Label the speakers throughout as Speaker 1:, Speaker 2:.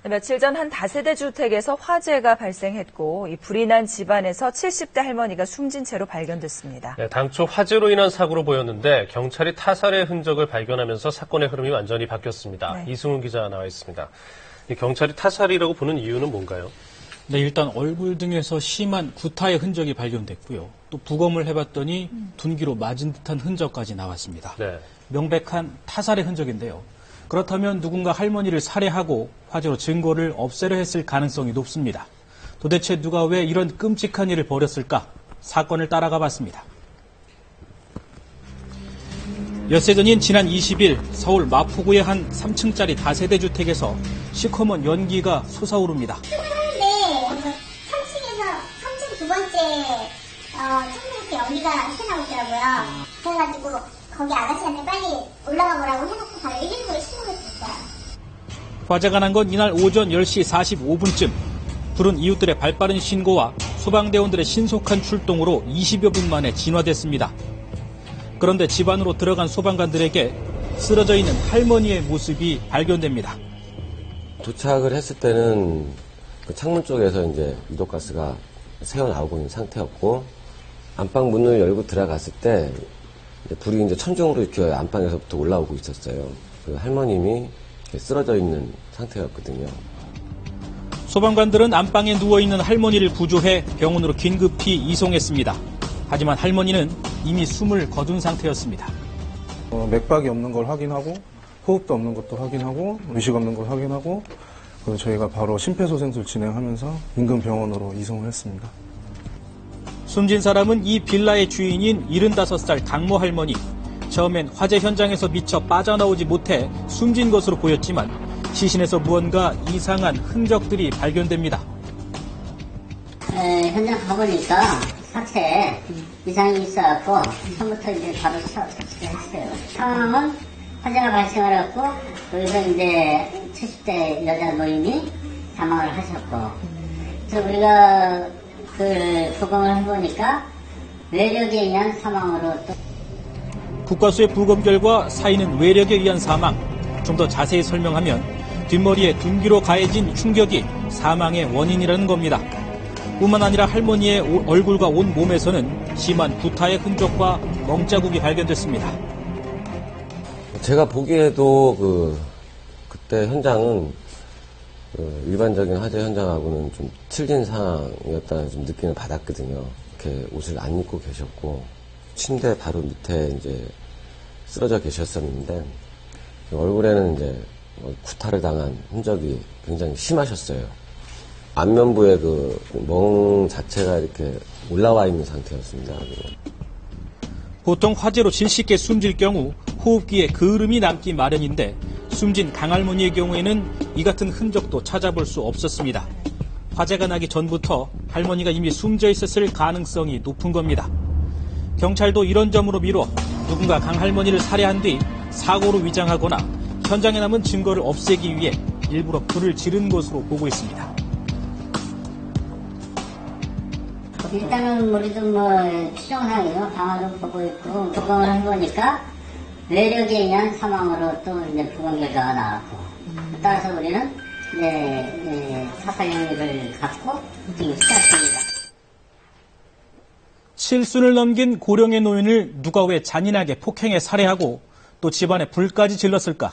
Speaker 1: 며칠 전 한 다세대 주택에서 화재가 발생했고 이 불이 난 집안에서 70대 할머니가 숨진 채로 발견됐습니다.
Speaker 2: 네, 당초 화재로 인한 사고로 보였는데 경찰이 타살의 흔적을 발견하면서 사건의 흐름이 완전히 바뀌었습니다. 네. 이승훈 기자 나와 있습니다. 경찰이 타살이라고 보는 이유는 뭔가요?
Speaker 3: 네, 일단 얼굴 등에서 심한 구타의 흔적이 발견됐고요. 또 부검을 해봤더니 둔기로 맞은 듯한 흔적까지 나왔습니다.
Speaker 2: 네.
Speaker 3: 명백한 타살의 흔적인데요. 그렇다면 누군가 할머니를 살해하고 화재로 증거를 없애려 했을 가능성이 높습니다. 도대체 누가 왜 이런 끔찍한 일을 벌였을까? 사건을 따라가 봤습니다. 엿새 전인 지난 20일 서울 마포구의 한 3층짜리 다세대 주택에서 시커먼 연기가 솟아오릅니다.
Speaker 4: 3층 두 번째 창문에서 연기가 새나고 있더라고요. 그래가지고 거기 아가씨한테 빨리 올라가 보라고 해놓고 바로 119에 신고했었어요.
Speaker 3: 화재가 난 건 이날 오전 10시 45분쯤. 불은 이웃들의 발빠른 신고와 소방대원들의 신속한 출동으로 20여 분 만에 진화됐습니다. 그런데 집 안으로 들어간 소방관들에게 쓰러져 있는 할머니의 모습이 발견됩니다.
Speaker 5: 도착을 했을 때는 그 창문 쪽에서 이제 유독가스가 새어나오고 있는 상태였고, 안방 문을 열고 들어갔을 때 불이 이제 천정으로 이렇게 안방에서부터 올라오고 있었어요. 그 할머님이 쓰러져 있는 상태였거든요.
Speaker 3: 소방관들은 안방에 누워있는 할머니를 구조해 병원으로 긴급히 이송했습니다. 하지만 할머니는 이미 숨을 거둔 상태였습니다.
Speaker 6: 맥박이 없는 걸 확인하고 호흡도 없는 것도 확인하고 의식 없는 걸 확인하고 저희가 바로 심폐소생술 진행하면서 인근 병원으로 이송을 했습니다.
Speaker 3: 숨진 사람은 이 빌라의 주인인 75살 강모 할머니. 처음엔 화재 현장에서 미처 빠져나오지 못해 숨진 것으로 보였지만 시신에서 무언가 이상한 흔적들이 발견됩니다.
Speaker 7: 현장 가보니까 사체에 이상이 있어갖고 처음부터 이제 바로 처치를 했어요. 상황은 화재가 발생하였고 여기서 이제 70대 여자 노인이 사망을 하셨고, 그래서 우리가 그 부검을 해보니까 외력에 의한 사망으로 또.
Speaker 3: 국과수의 부검 결과 사인은 외력에 의한 사망. 좀 더 자세히 설명하면 뒷머리에 둔기로 가해진 충격이 사망의 원인이라는 겁니다. 뿐만 아니라 할머니의 얼굴과 온 몸에서는 심한 구타의 흔적과 멍자국이 발견됐습니다.
Speaker 5: 제가 보기에도 그때 현장은 일반적인 화재 현장하고는 좀 틀린 상황이었다는 좀 느낌을 받았거든요. 이렇게 옷을 안 입고 계셨고 침대 바로 밑에 이제 쓰러져 계셨었는데 얼굴에는 이제 구타를 당한 흔적이 굉장히 심하셨어요. 안면부에 그 멍 자체가 이렇게 올라와 있는 상태였습니다.
Speaker 3: 보통 화재로 질식해 숨질 경우 호흡기에 그을음이 남기 마련인데 숨진 강할머니의 경우에는 이 같은 흔적도 찾아볼 수 없었습니다. 화재가 나기 전부터 할머니가 이미 숨져 있었을 가능성이 높은 겁니다. 경찰도 이런 점으로 미뤄 누군가 강할머니를 살해한 뒤 사고로 위장하거나 현장에 남은 증거를 없애기 위해 일부러 불을 지른 것으로 보고 있습니다.
Speaker 7: 일단은 우리도 추정상이고 방화로 보고 있고 부검을 해보니까 외력에 의한 사망으로 또 이제 부검 결과가 나왔고, 따라서 우리는 사살 용의를 갖고 수사했습니다.
Speaker 3: 칠순을 넘긴 고령의 노인을 누가 왜 잔인하게 폭행해 살해하고 또 집안에 불까지 질렀을까?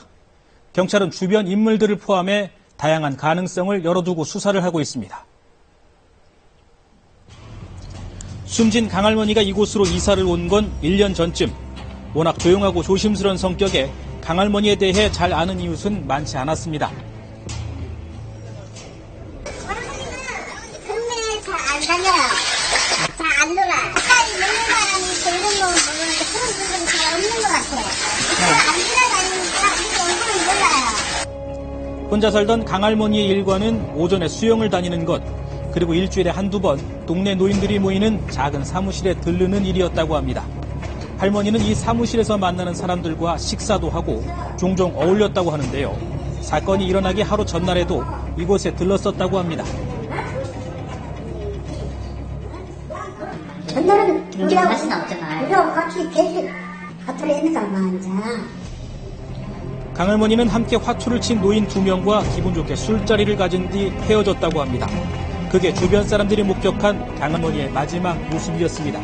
Speaker 3: 경찰은 주변 인물들을 포함해 다양한 가능성을 열어두고 수사를 하고 있습니다. 숨진 강할머니가 이곳으로 이사를 온 건 1년 전쯤. 워낙 조용하고 조심스러운 성격에 강할머니에 대해 잘 아는 이웃은 많지 않았습니다.
Speaker 4: 할머니는 동네에 잘 안 다녀요. 잘 안 놀아. 가까이 있는 사람이 이런 거 모르는데 그런 분들이 잘 없는 것 같아요. 안 지나다니니까 우리 온 사람 몰라요.
Speaker 3: 혼자 살던 강할머니의 일과는 오전에 수영을 다니는 것, 그리고 일주일에 한두 번 동네 노인들이 모이는 작은 사무실에 들르는 일이었다고 합니다. 할머니는 이 사무실에서 만나는 사람들과 식사도 하고 종종 어울렸다고 하는데요. 사건이 일어나기 하루 전날에도 이곳에 들렀었다고 합니다.
Speaker 4: 전날은
Speaker 7: 우리하고 같이 나왔잖아요.
Speaker 4: 우리하고 같이 계속 같이 있는 사람 많잖아.
Speaker 3: 강할머니는 함께 화투를 친 노인 2명과 기분 좋게 술자리를 가진 뒤 헤어졌다고 합니다. 그게 주변 사람들이 목격한 강할머니의 마지막 모습이었습니다.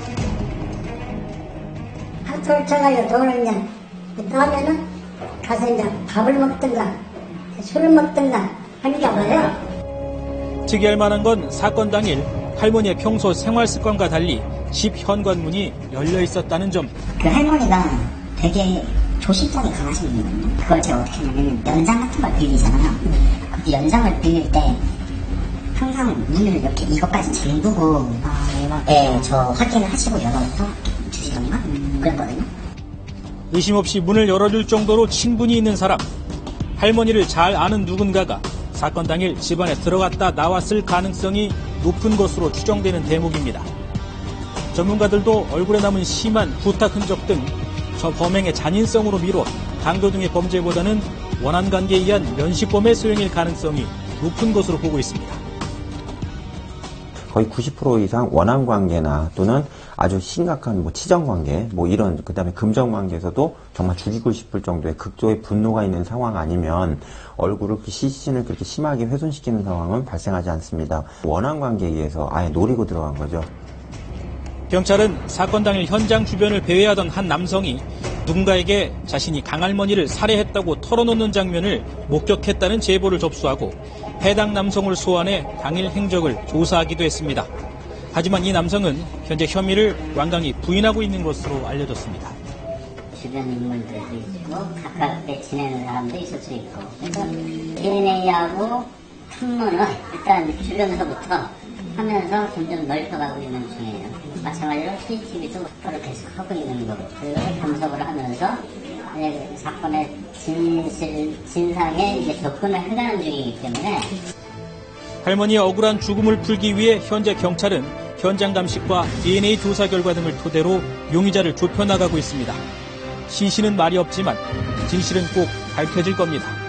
Speaker 8: 화투를 쳐가지고 돈을 이제 따면은 가서 이제 밥을 먹든가 술을 먹든가 하니까 봐요.
Speaker 3: 특이할 만한 건 사건 당일 할머니의 평소 생활 습관과 달리 집 현관문이 열려 있었다는 점.
Speaker 7: 그 할머니가 되게 조심성이 강하신 분이거든요. 그걸 제가 어떻게 하냐면 연장 같은 걸 빌리잖아요. 그 연장을 빌릴 때 항상 문을 이렇게 이것까지 잠그고 저 확인을 하시고 열어서 주시던가 그랬거든요.
Speaker 3: 의심 없이 문을 열어줄 정도로 친분이 있는 사람. 할머니를 잘 아는 누군가가 사건 당일 집안에 들어갔다 나왔을 가능성이 높은 것으로 추정되는 대목입니다. 전문가들도 얼굴에 남은 심한 부탁 흔적 등 저 범행의 잔인성으로 미뤄 강도 등의 범죄보다는 원한관계에 의한 면식범의 소행일 가능성이 높은 것으로 보고 있습니다.
Speaker 9: 거의 90% 이상 원한관계나 또는 아주 심각한 치정관계, 이런, 그 다음에 금전관계에서도 정말 죽이고 싶을 정도의 극도의 분노가 있는 상황 아니면 얼굴을 시신을 그렇게 심하게 훼손시키는 상황은 발생하지 않습니다. 원한관계에 의해서 아예 노리고 들어간 거죠.
Speaker 3: 경찰은 사건 당일 현장 주변을 배회하던 한 남성이 누군가에게 자신이 강할머니를 살해했다고 털어놓는 장면을 목격했다는 제보를 접수하고 해당 남성을 소환해 당일 행적을 조사하기도 했습니다. 하지만 이 남성은 현재 혐의를 완강히 부인하고 있는 것으로 알려졌습니다.
Speaker 7: 주변 인물들도 있고 가깝게 지내는 사람도 있을 수 있고 그래서 DNA하고 탐문을 일단 주변에서부터 하면서 점점 넓혀가고 있는 중이에요. 마찬가지로 CCTV도 확보를 계속하고 있는 거고 그걸 분석을 하면서 사건의 진상에 이제 접근을 해가는 중이기 때문에
Speaker 3: 할머니의 억울한 죽음을 풀기 위해 현재 경찰은 현장 감식과 DNA 조사 결과 등을 토대로 용의자를 좁혀나가고 있습니다. 시신은 말이 없지만 진실은 꼭 밝혀질 겁니다.